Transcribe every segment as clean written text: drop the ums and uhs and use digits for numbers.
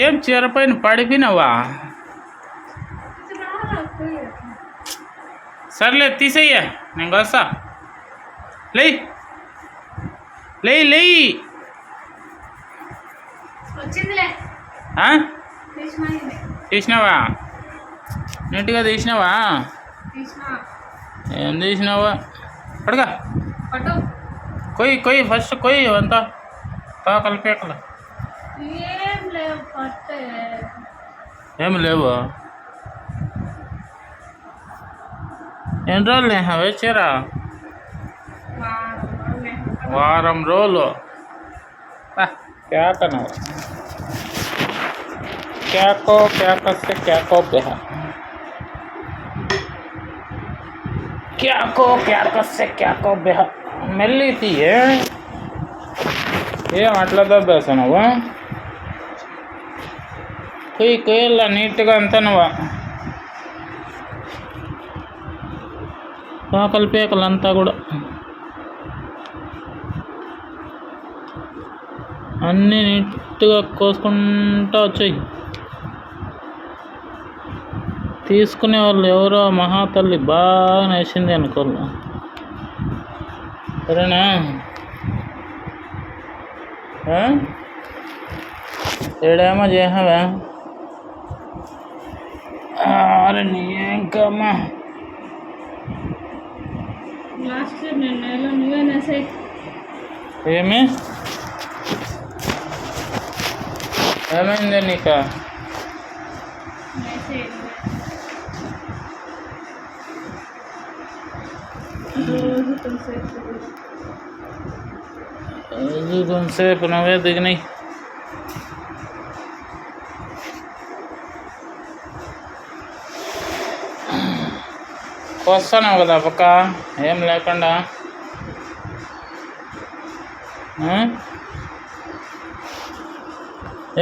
ఏం చీర పైన పడిపోయినావా? సర్లే తీసేయ్యా, నేను వస్తా. లేయ్ లేయ్ లేయ్. తీసినావా? నీట్గా తీసినావా? ఏం తీసినావా? పడగా కొయ్యి ఫస్ట్ కొయ్యి అంతా తోకలు పీకలు. ఏమి లేవు. ఎన్ని రోజులు నేహవే చీర? వారం రోజులు. క్యాకను క్యాకస్తే క్యాకో బెహ, క్యాకస్తే క్యాకో బెహ. మెల్లి తీయే. ఏం అట్లా దబ్బేసా నువ్వు? కొయ్యల్లా నీట్గా అంతా నువ్వు. తోకలు పీకలంతా కూడా అన్నీ నీట్గా కోసుకుంటా వచ్చాయి. తీసుకునే వాళ్ళు ఎవరో మహాతల్లి బాగా నేసింది అనుకోళ్ళు. సరేనా? ఏడేమో చేసావా? అరే నీ ఇంకమ్మా ఏమి ఏమైంది నీకు? రోజు కొంతసేపు నువ్వే దిగినాయి. వస్తున్నావు కదా పక్క ఏం లేకుండా.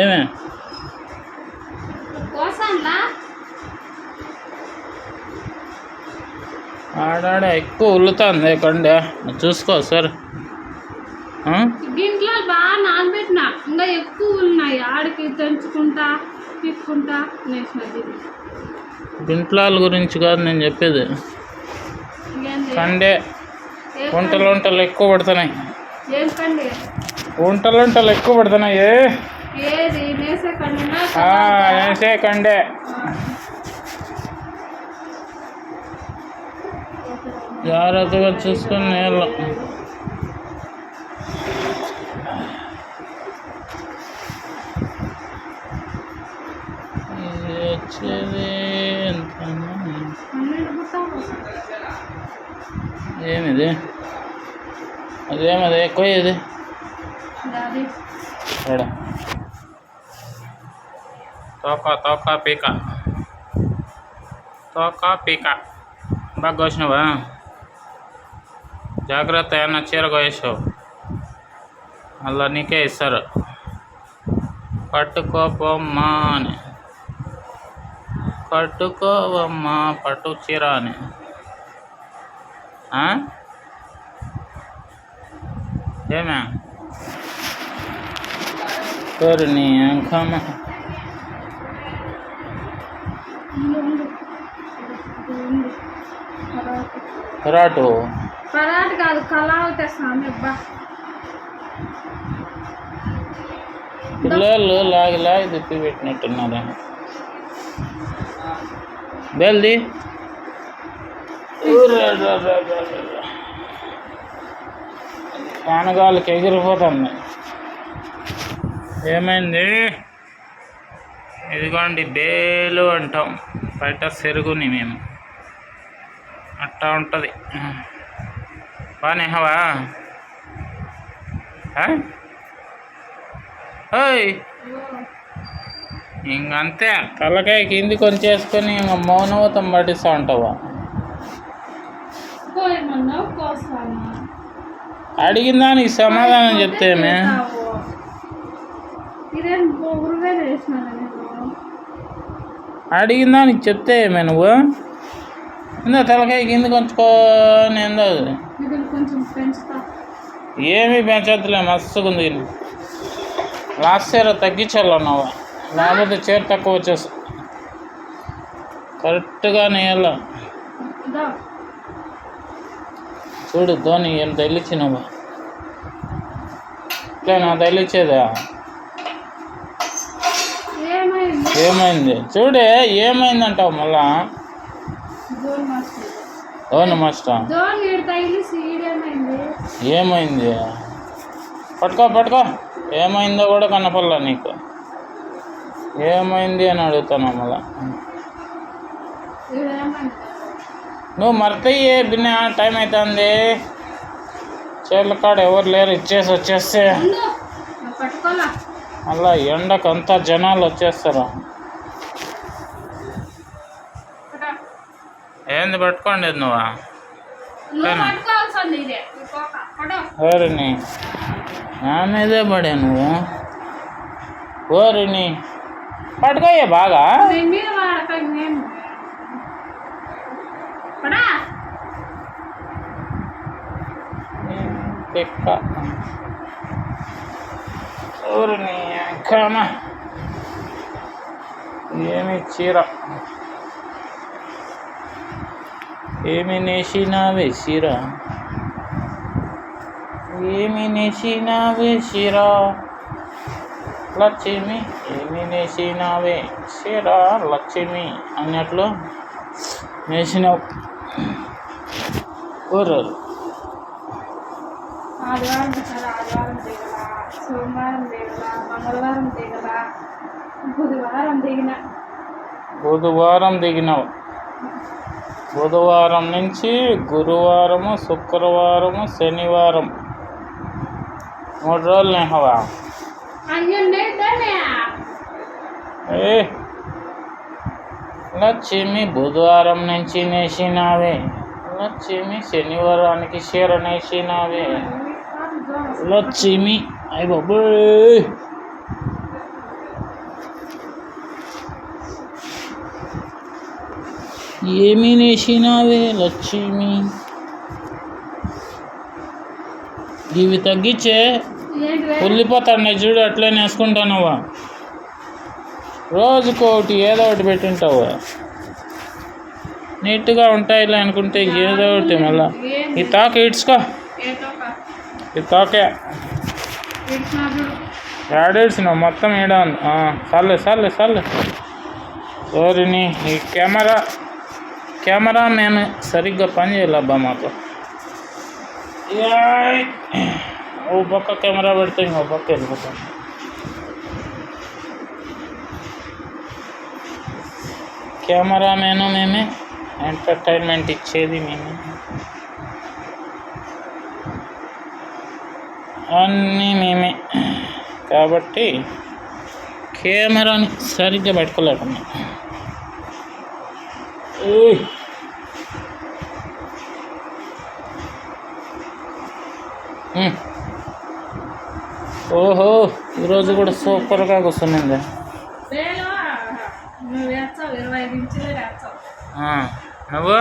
ఏమే ఆడాడ ఎక్కువ ఉల్లుతుంది కండ చూసుకో సార్. దీంట్లో బాగా నానబెట్టిన ఇంకా ఎక్కువ ఉన్నాయి. ఆడికి తెంచుకుంటా తీసుకుంటా నేసినది. గింట్లాల గురించి కాదు నేను చెప్పేది. కండే వంటలు ఎక్కువ పడుతున్నాయి. ఏం కండే? వంటలు ఎక్కువ పడుతున్నాయి. ఏది నేసే కండేనా? నేసే కండే. జాగ్రత్తగా చూసుకొని నేల. వచ్చేది ఏమిది? అదేమది కొయ్యేది తోక పీక బాగా కోసినావా? జాగ్రత్త, ఏమన్నా చీర కోసావు అలా నీకే ఇస్తారు. పట్టుకోపమ్మా అని, పట్టుకోవమ్మా పట్టు చీర అని. ఏమే సరే నీ అంకమ్మ పరాటు కాదు కలావు తెస్తాను. పిల్లలు లాగి తిప్పి పెట్టినట్టున్నారా? బెల్ది పానగాళ్ళకి ఎగిరిపోతుంది. ఏమైంది? ఇదిగోండి బేలు అంటాం, బయట సెరుగుని మేము. అట్టా ఉంటుంది. బానేహవా? ఓయ్ ఇంకంతే, తలకాయ కింది కొంచేసుకొని ఇంకా మౌనవతం పట్టిస్తూ ఉంటావా? అడిగిన దానికి సమాధానం చెప్తేమే. అడిగిన దానికి చెప్తే ఏమే నువ్వు? ఇందా తలకాయ కింది కొంచుకొని ఏందో. ఏమీ పెంచట్లే, మస్తుగా ఉంది. లాస్ట్ ఇయర్ తగ్గించాలన్నావా? లేకపోతే చీర తక్కువ వచ్చేసి కరెక్ట్గా నేయాల. ఇదో చూడు ధోని ఏం తగిలిచ్చినావా? ఇట్లా నా తగిలిచ్చేదా? ఏమైంది ఏమైంది చూడే, ఏమైందంటావు మళ్ళా? Zone master Dhoni master zone ఈడు తగిలిసి ఈడేమైంది? ఏమైంది? పట్టుకో ఏమైందో కూడా కనపడలా నీకు. ఏమైంది అని అడుగుతాను మళ్ళా. ఈడేమైంది? నువ్వు మర్తయ్యే బిన్న టైం అవుతుంది. చీరల కాడ ఎవరు లేరు, ఇచ్చేసి వచ్చేస్తే ఉండు, నువ్వు పట్టుకోలా. మళ్ళా ఎండకు అంతా జనాలు వచ్చేస్తారు. పట్టుకో. ఏంది పట్టుకోండి నువ్వా? నువ్వు పట్టుకోవాల్సింది ఇదే. ఈ పోక. పట్టుకో. ఓరిని నా మీదే పడే నువ్వు. ఓరిని పట్టుకోయే బాగా. నీ మీద వాడక నేను పడా. తిక్క ఊరిని కామ. ఏమి చీర, ఏమి నేసినావే చీర, ఏమి నేసినావే చీర లక్ష్మి, ఏమి నేసినావే చీర లక్ష్మి అన్నట్లు నేసినావు. ఊర్రు ఆదివారం సార్, ఆదివారం దిగల, సోమవారం దిగల, మంగళవారం దిగల, బుధవారం దిగిన. బుధవారం దిగినావు. బుధవారం నుంచి గురువారము, శుక్రవారము, శనివారం 3 రోజులు నేహవా? ఏ లక్ష్మి బుధవారం నుంచి నేసినావే, లక్ష్మి శనివారానికి చీర నేసినావే, లక్ష్మి అయ్య బాబోయ్. ఏమి నేసినావే లక్ష్మి. ఇవి తగ్గించే కుళ్ళిపోతాడు చూడు, అట్లే నేసుకుంటానవా? రోజుకోటి ఏదో ఒకటి పెట్టింటావు. నీట్గా ఉంటాయిలే అనుకుంటే ఏదో ఒకటి మళ్ళా. ఈ తాక ఇడ్చుకో, ఈ తాకే ఏడేడ్చినావు మొత్తం ఈడ ఉంది. చాలే. ఓరిని ఈ కెమెరా నేను సరిగ్గా పని చేయాలబ్బా మాకు. ఓ పక్క కెమెరా పెడితే ఇంకో పక్క వెళ్ళిపోతాను. కెమెరామెను మేమే, ఎంటర్టైన్మెంట్ ఇచ్చేది మేమే, అన్నీ మేమే. కాబట్టి కెమెరాని సరిగ్గా పెట్టుకోలేకున్నా. ఓహో ఈరోజు కూడా సూపర్గా కూర్చునింది. నువ్వు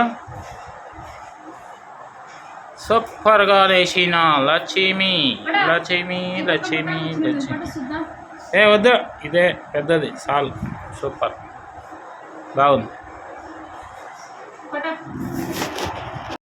సూపర్గా లేచిన లక్ష్మి. ఏ వద్దు, ఇదే పెద్దది చాలు. సూపర్ బాగుంది.